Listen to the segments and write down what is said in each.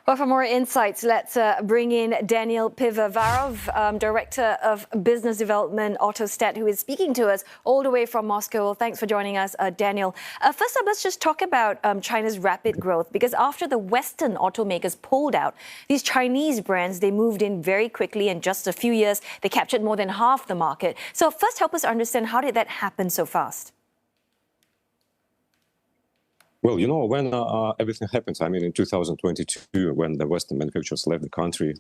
Well, for more insights, let's bring in Danil Pivovarov, Director of Business Development, Autostat, who is speaking to us all the way from Moscow. Well, thanks for joining us, Daniel. First up, let's just talk about China's rapid growth, because after the Western automakers pulled out, these Chinese brands, they moved in very quickly. In just a few years, they captured more than half the market. So first, help us understand, how did that happen so fast? Well, you know, when everything happens, I mean, in 2022, when the Western manufacturers left the country,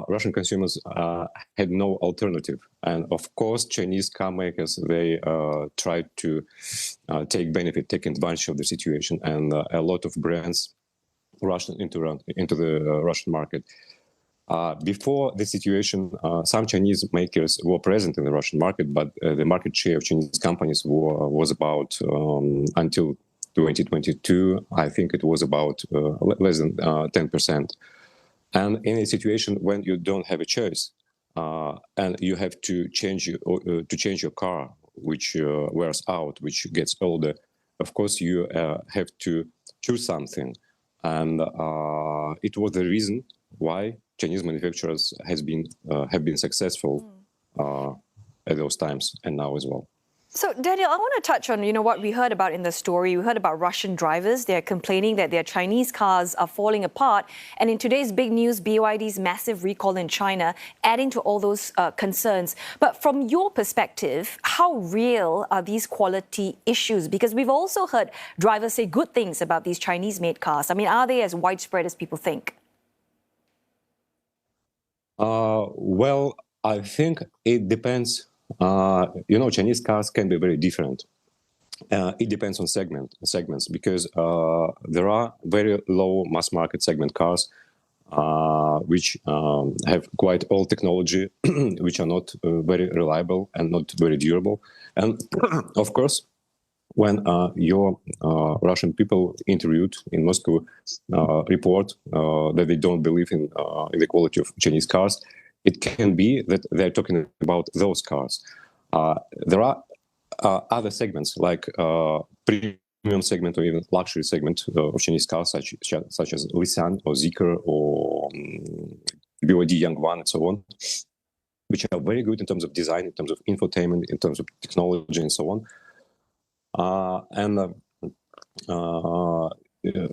Russian consumers had no alternative. And of course, Chinese car makers, they tried to take advantage of the situation. And a lot of brands rushed into the Russian market. Before the situation, some Chinese makers were present in the Russian market, but the market share of Chinese companies was about, until 2022, I think it was about less than 10%. And in a situation when you don't have a choice, and you have to change your car, which wears out, which gets older, of course you have to choose something. And it was the reason why Chinese manufacturers have been successful at those times and now as well. So, Daniel, I want to touch on, what we heard about in the story. We heard about Russian drivers. They're complaining that their Chinese cars are falling apart. And in today's big news, BYD's massive recall in China, adding to all those concerns. But from your perspective, how real are these quality issues? Because we've also heard drivers say good things about these Chinese-made cars. I mean, are they as widespread as people think? Well, I think it depends. Chinese cars can be very different. It depends on segments, because there are very low mass market segment cars which have quite old technology, which are not very reliable and not very durable. And of course, when your Russian people interviewed in Moscow report that they don't believe in the quality of Chinese cars, it can be that they're talking about those cars. There are other segments, like premium segment or even luxury segment of Chinese cars, such as Nissan or Zeekr or BYD Yangwang and so on, which are very good in terms of design, in terms of infotainment, in terms of technology and so on.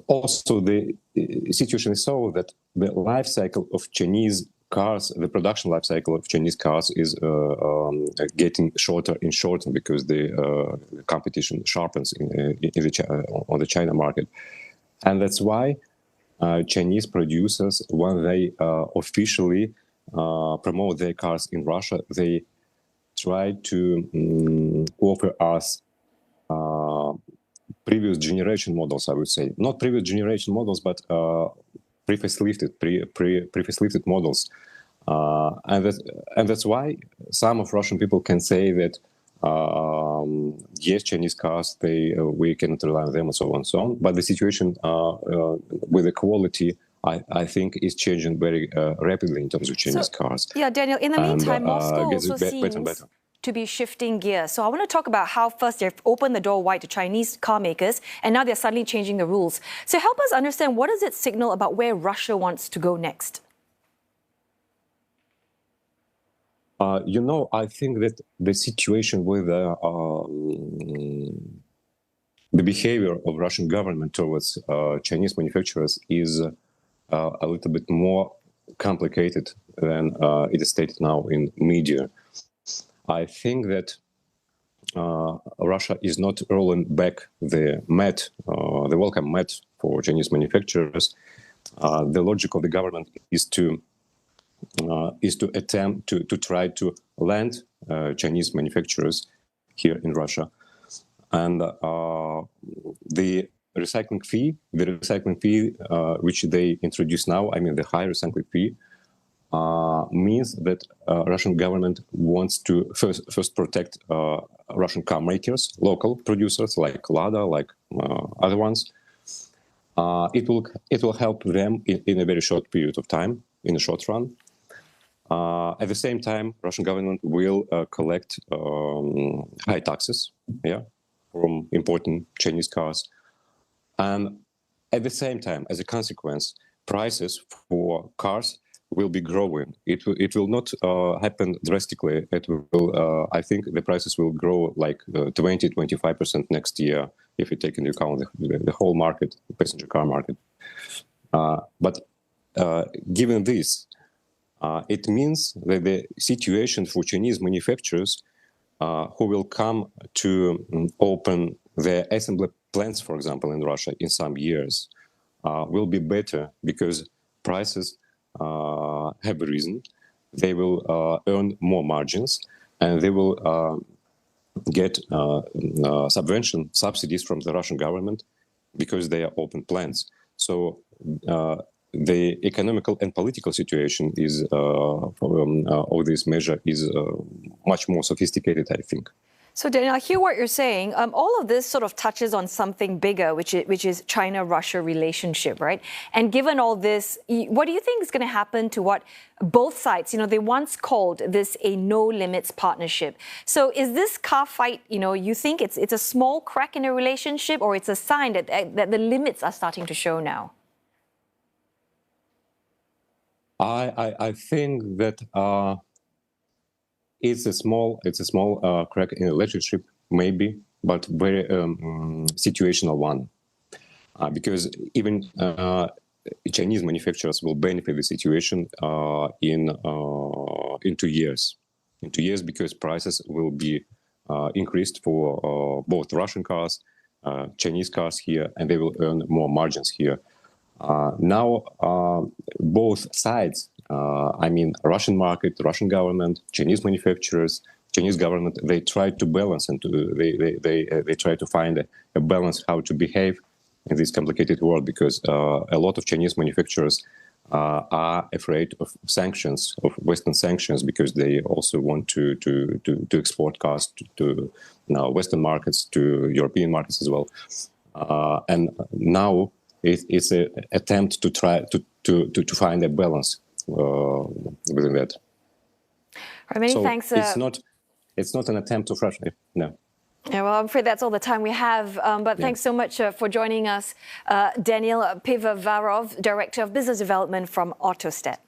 Also, the situation is so that the life cycle of Chinese cars, the production life cycle of Chinese cars is getting shorter and shorter, because the competition sharpens on the China market. And that's why Chinese producers, when they officially promote their cars in Russia, they try to offer us previous generation models, I would say. Not previous generation models, but pre-facelifted models, and that's why some of Russian people can say that yes, Chinese cars, we cannot rely on them and so on and so on. But the situation with the quality, I think, is changing very rapidly in terms of Chinese cars. Yeah, Daniel. In the meantime, Moscow also seems to be shifting gears. So I want to talk about how first they've opened the door wide to Chinese car makers, and now they're suddenly changing the rules. So help us understand, what does it signal about where Russia wants to go next? I think that the situation with the behavior of Russian government towards Chinese manufacturers is a little bit more complicated than it is stated now in media. I think that Russia is not rolling back the welcome mat for Chinese manufacturers. The logic of the government is to attempt to try to land Chinese manufacturers here in Russia, and the recycling fee, which they introduce now, I mean the high recycling fee, means that Russian government wants to first protect Russian car makers, local producers like Lada, like other ones. It will help them in a very short period of time, in the short run. At the same time, Russian government will collect high taxes, from importing Chinese cars, and at the same time, as a consequence, prices for cars will be growing. It will not happen drastically. It will, I think the prices will grow like 20-25% next year if you take into account the whole market, the passenger car market. But given this, it means that the situation for Chinese manufacturers who will come to open their assembly plants, for example, in Russia in some years, will be better because prices have risen. They will earn more margins, and they will get subsidies from the Russian government because they are open plants. So the economical and political situation is of this measure is much more sophisticated, I think. So, Danil, I hear what you're saying. All of this sort of touches on something bigger, which is China-Russia relationship, right? And given all this, what do you think is going to happen to what both sides, they once called this a no-limits partnership? So is this car fight, you think it's a small crack in a relationship, or it's a sign that the limits are starting to show now? I think that it's a small crack in a relationship, maybe, but very situational one, because even Chinese manufacturers will benefit the situation in 2 years. In 2 years, because prices will be increased for both Russian cars, Chinese cars here, and they will earn more margins here. Now, both sides, I mean, Russian market, Russian government, Chinese manufacturers, Chinese government, they try to balance and they try to find a balance how to behave in this complicated world, because a lot of Chinese manufacturers are afraid of sanctions, of Western sanctions, because they also want to export cars to Western markets, to European markets as well. And now it's an attempt to try to find a balance within that. Right, many thanks. It's not an attempt to frustrate. No. Yeah, well, I'm afraid that's all the time we have. But thanks so much for joining us, Danil Pivovarov, Director of Business Development from Autostat.